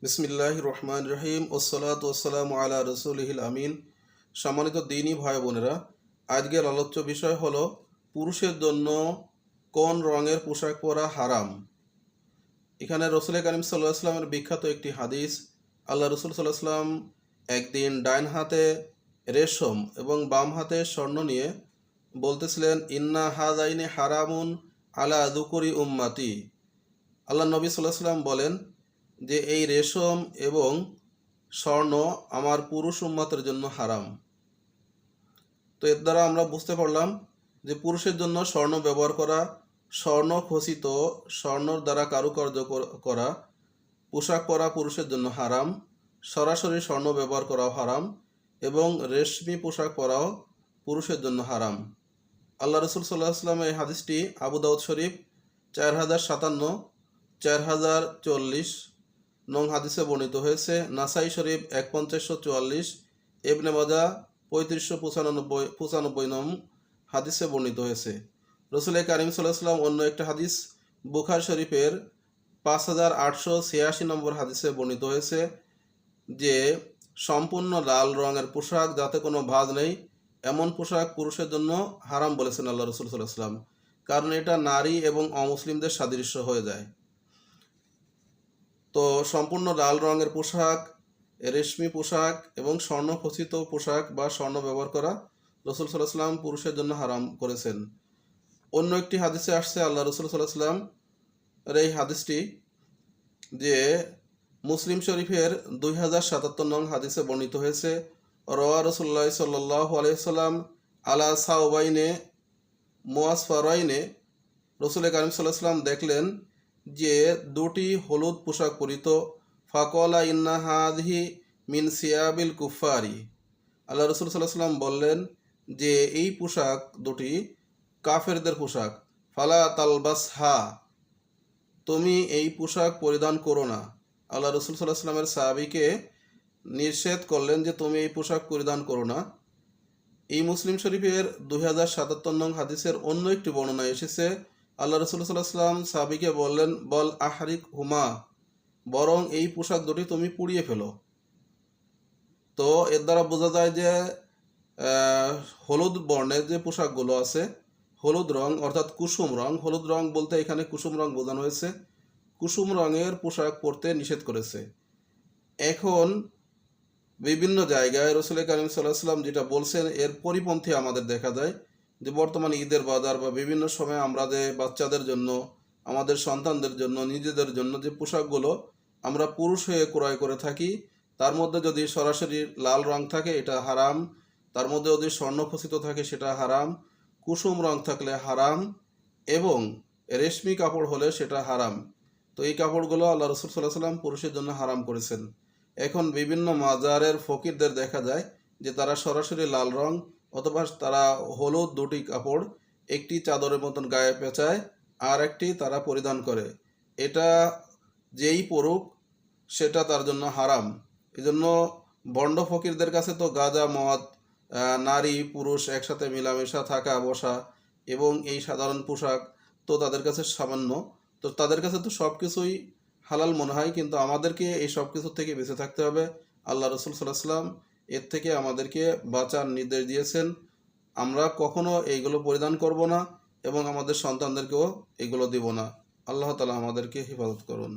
বিসমিল্লাহির রহমানির রহিম ওসসালাতু ওয়াসসালামু আলা রাসূলিহিল আমিন। সম্মানিত দ্বীনী ভাই বোনেরা, আজকের আলোচ্য বিষয় হলো পুরুষের জন্য কোন রঙের পোশাক পরা হারাম। এখানে রাসূল কারীম সাল্লাল্লাহু আলাইহি ওয়াসাল্লামের বিখ্যাত একটি হাদিস। আল্লাহ রাসূল সাল্লাল্লাহু আলাইহি ওয়াসাল্লাম একদিন ডাইন হাতে রেশম এবং বাম হাতে স্বর্ণ নিয়ে বলতেছিলেন, ইন্না হাযাইনি হারামুন আলা যুকুরি উম্মতি। আল্লাহ নবী সাল্লাল্লাহু আলাইহি ওয়াসাল্লাম বলেন যে এই রেশম এবং স্বর্ণ আমার পুরুষ উম্মতের জন্য হারাম। তো এর দ্বারা আমরা বুঝতে পারলাম যে পুরুষের জন্য স্বর্ণ ব্যবহার করা, স্বর্ণ খচিত স্বর্ণর দ্বারা কারুকার্য করা পোশাক পরা পুরুষের জন্য হারাম, সরাসরি স্বর্ণ ব্যবহার করাও হারাম এবং রেশমি পোশাক পরাও পুরুষের জন্য হারাম। আল্লাহ রসুল সাল্লাল্লাহু আলাইহি ওয়াসাল্লাম এই হাদিসটি আবু দাউদ শরীফ 4057, 4040 নং হাদিসে বর্ণিত হয়েছে। নাসাই শরীফ 1544, ইবনে মাজাহ 3595 নং হাদিসে বর্ণিত হয়েছে। রাসূল কারীম সাল্লাল্লাহু আলাইহি ওয়াসাল্লাম অন্য একটা হাদিস বুখারী শরীফের 5886 নম্বর হাদিসে বর্ণিত হয়েছে যে সম্পূর্ণ লাল রঙের পোশাক যাতে কোনো ভাঁজ নেই এমন পোশাক পুরুষের জন্য হারাম বলেছেন আল্লাহ রাসূল সাল্লাল্লাহু আলাইহি ওয়াসাল্লাম, কারণ এটা নারী এবং অমুসলিমদের সাদৃশ্য হয়ে যায়। তো সম্পূর্ণ লাল রঙের পোশাক, রেশমি পোশাক এবং স্বর্ণ খচিত পোশাক বা স্বর্ণ ব্যবহার করা রাসূল সাল্লাল্লাহু আলাইহি ওয়াসাল্লাম পুরুষের জন্য হারাম করেছেন। অন্য একটি হাদিসে আসছে আল্লাহ রাসূল সাল্লাল্লাহু আলাইহি ওয়াসাল্লাম এই হাদিসটি যে মুসলিম শরীফের 2077 নং হাদিসে বর্ণিত হয়েছে। রাওয়া রাসূলুল্লাহ সাল্লাল্লাহু আলাইহি ওয়াসাল্লাম আলা সাওবাইনে মুআসফারাইনে, রাসূল কারীম সাল্লাল্লাহু আলাইহি ওয়াসাল্লাম দেখলেন যে দুটি হলুদ পোশাক পরিত। ফাকলা ইন্না হাযিহি মিন সিয়াবিল কুফারি। আল্লাহ রাসূল সাল্লাল্লাহু আলাইহি ওয়াসাল্লাম বললেন যে এই পোশাক দুটি কাফেরদের পোশাক। ফালা তালবাসহা, তুমি এই পোশাক পরিধান করো না। আল্লাহ রাসূল সাল্লাল্লাহু আলাইহি ওয়াসাল্লামের সাহাবীকে নিষেধ করলেন যে তুমি এই পোশাক পরিধান করো না। এই মুসলিম শরীফের 2077 নং হাদিসের অন্য একটি বর্ণনা এসেছে। আল্লাহ রাসূল সাল্লাল্লাহু আলাইহি ওয়াসাল্লাম সাহাবীকে বললেন, বল আহরিক হুমা, বরং এই পোশাক দুটি তুমি পুড়িয়ে ফেলো। তো এর দ্বারা বোঝা যায় যে হলুদ বর্ণের যে পোশাকগুলো আছে, হলুদ রং অর্থাৎ কুসুম রং, হলুদ রং বলতে এখানে কুসুম রং বোঝানো হয়েছে, কুসুম রঙের পোশাক পরতে নিষেধ করেছে। এখন বিভিন্ন জায়গায় রাসূল কারীম সাল্লাল্লাহু আলাইহি ওয়াসাল্লাম যেটা বলছেন এর পরিপন্থী আমাদের দেখা যায় যে বর্তমানে ঈদের বাজার বা বিভিন্ন সময় আমরা যে বাচ্চাদের জন্য, আমাদের সন্তানদের জন্য, নিজেদের জন্য যে পোশাকগুলো আমরা পুরুষ হয়ে ক্রয় করে থাকি তার মধ্যে যদি সরাসরি লাল রং থাকে এটা হারাম, তার মধ্যে যদি স্বর্ণখচিত থাকে সেটা হারাম, কুসুম রং থাকলে হারাম এবং রেশমি কাপড় হলে সেটা হারাম। তো এই কাপড়গুলো আল্লাহ রাসূল সাল্লাল্লাহু আলাইহি ওয়াসাল্লাম পুরুষের জন্য হারাম করেছেন। এখন বিভিন্ন মাজারের ফকিরদের দেখা যায় যে তারা সরাসরি লাল রং অথবা তারা হলুদ দুটি কাপড় একটি চাদরের মতন গায়ে পেঁচায় আর একটি তারা পরিধান করে। এটা যেই পরুক সেটা তার জন্য হারাম। এজন্য ভণ্ড ফকিরদের কাছে তো গাঁজা মদ, নারী পুরুষ একসাথে মেলামেশা থাকা বসা এবং এই সাধারণ পোশাক তো তাদের কাছে সামান্য, তো তাদের কাছে তো সব কিছুই হালাল মনে হয়, কিন্তু আমাদেরকে এই সব কিছু থেকে বেঁচে থাকতে হবে। আল্লাহ রাসূল সাল্লাল্লাহু আলাইহি ওয়াসাল্লাম এর থেকে আমাদেরকে বাঁচার নির্দেশ দিয়েছেন। আমরা কখনো এইগুলো পরিধান করব না এবং আমাদের সন্তানদেরকেও এগুলো দেব না। আল্লাহ তাআলা আমাদেরকে হেফাজত করুন।